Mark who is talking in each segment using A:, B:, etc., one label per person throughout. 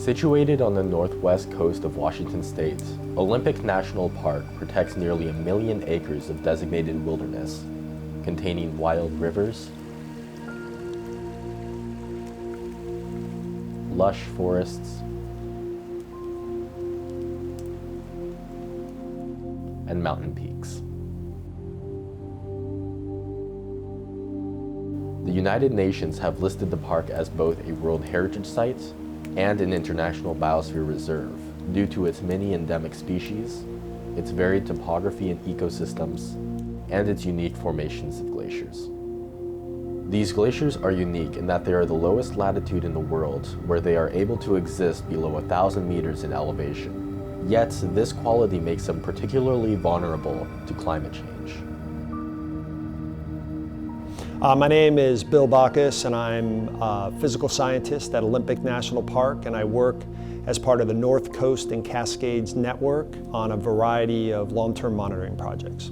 A: Situated on the northwest coast of Washington State, Olympic National Park protects nearly 1 million acres of designated wilderness, containing wild rivers, lush forests, and mountain peaks. The United Nations have listed the park as both a World Heritage Site and an International Biosphere Reserve due to its many endemic species, its varied topography and ecosystems, and its unique formations of glaciers. These glaciers are unique in that they are the lowest latitude in the world where they are able to exist below 1,000 meters in elevation. Yet, this quality makes them particularly vulnerable to climate change.
B: My name is Bill Bacchus, and I'm a physical scientist at Olympic National Park, and I work as part of the North Coast and Cascades Network on a variety of long-term monitoring projects.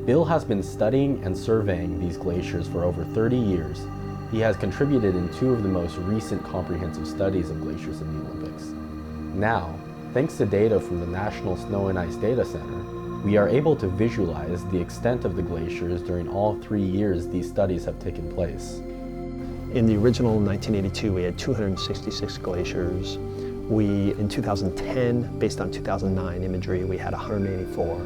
A: Bill has been studying and surveying these glaciers for over 30 years. He has contributed in 2 of the most recent comprehensive studies of glaciers in the Olympics. Now, thanks to data from the National Snow and Ice Data Center, we are able to visualize the extent of the glaciers during all 3 years these studies have taken place.
B: In the original 1982, we had 266 glaciers. In 2010, based on 2009 imagery, we had 184.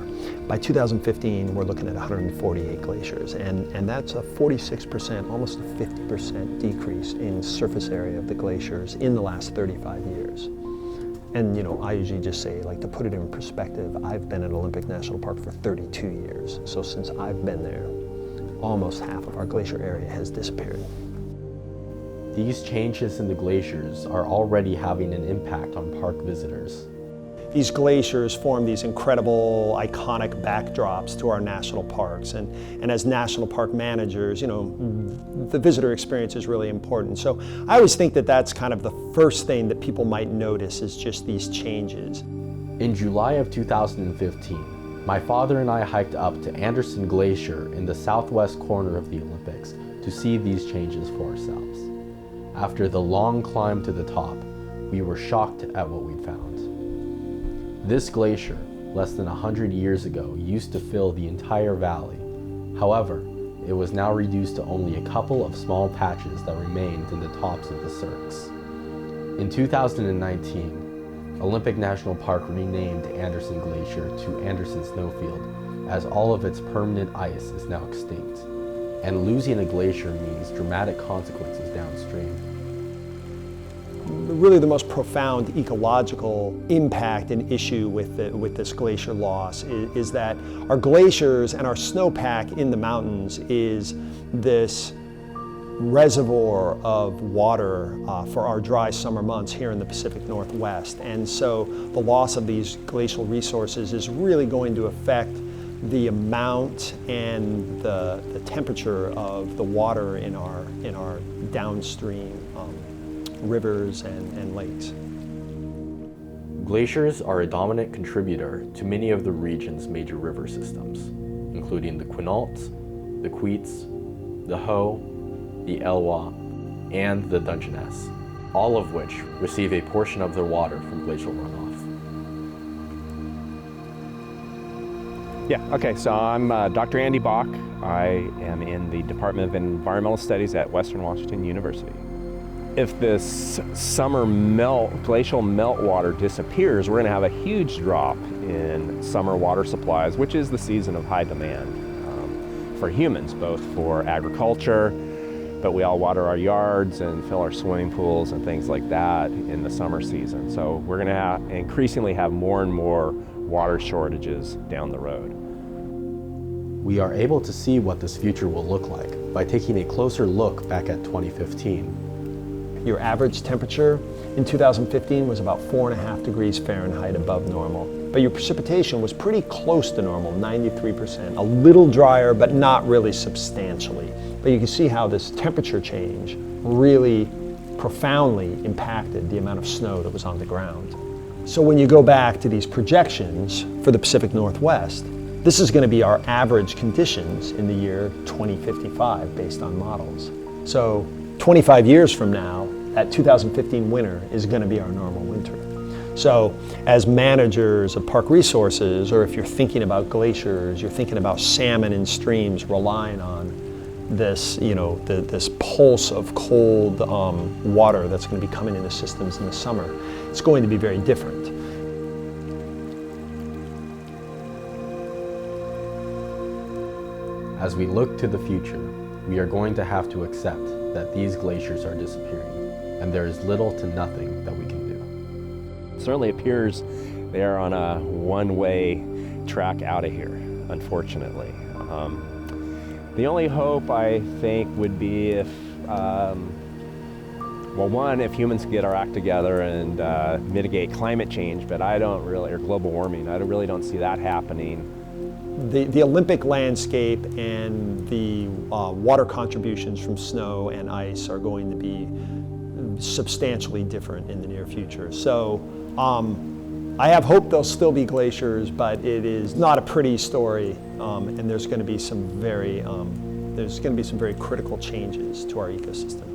B: By 2015, we're looking at 148 glaciers, and that's a 46%, almost a 50% decrease in surface area of the glaciers in the last 35 years. And I usually just say, to put it in perspective, I've been at Olympic National Park for 32 years. So since I've been there, almost half of our glacier area has disappeared.
A: These changes in the glaciers are already having an impact on park visitors.
B: These glaciers form these incredible, iconic backdrops to our national parks. And as national park managers, the visitor experience is really important. So I always think that that's kind of the first thing that people might notice is just these changes.
A: In July of 2015, my father and I hiked up to Anderson Glacier in the southwest corner of the Olympics to see these changes for ourselves. After the long climb to the top, we were shocked at what we'd found. This glacier, less than 100 years ago, used to fill the entire valley. However, it was now reduced to only a couple of small patches that remained in the tops of the cirques. In 2019, Olympic National Park renamed Anderson Glacier to Anderson Snowfield, as all of its permanent ice is now extinct, and losing a glacier means dramatic consequences downstream.
B: Really the most profound ecological impact and issue with this glacier loss is that our glaciers and our snowpack in the mountains is this reservoir of water for our dry summer months here in the Pacific Northwest. And so the loss of these glacial resources is really going to affect the amount and the temperature of the water in our downstream rivers and lakes.
A: Glaciers are a dominant contributor to many of the region's major river systems, including the Quinault, the Queets, the Hoh, the Elwha, and the Dungeness, all of which receive a portion of their water from glacial runoff.
C: Yeah, okay, so I'm Dr. Andy Bach. I am in the Department of Environmental Studies at Western Washington University. If this summer glacial meltwater disappears, we're going to have a huge drop in summer water supplies, which is the season of high demand for humans, both for agriculture, but we all water our yards and fill our swimming pools and things like that in the summer season. So we're going to increasingly have more and more water shortages down the road.
A: We are able to see what this future will look like by taking a closer look back at 2015.
B: Your average temperature in 2015 was about 4.5 degrees Fahrenheit above normal. But your precipitation was pretty close to normal, 93%. A little drier, but not really substantially. But you can see how this temperature change really profoundly impacted the amount of snow that was on the ground. So when you go back to these projections for the Pacific Northwest, this is going to be our average conditions in the year 2055 based on models. So 25 years from now, that 2015 winter is going to be our normal winter. So as managers of park resources, or if you're thinking about glaciers, you're thinking about salmon in streams relying on this, this pulse of cold water that's going to be coming into systems in the summer, it's going to be very different.
A: As we look to the future, we are going to have to accept that these glaciers are disappearing, and there is little to nothing that we can do.
C: It certainly appears they are on a one-way track out of here, unfortunately. The only hope, I think, would be if, well, one, if humans get our act together and mitigate climate change, but or global warming, I really don't see that happening.
B: The Olympic landscape and the water contributions from snow and ice are going to be substantially different in the near future. So I have hope there'll still be glaciers, but it is not a pretty story, and there's going to be some very critical changes to our ecosystem.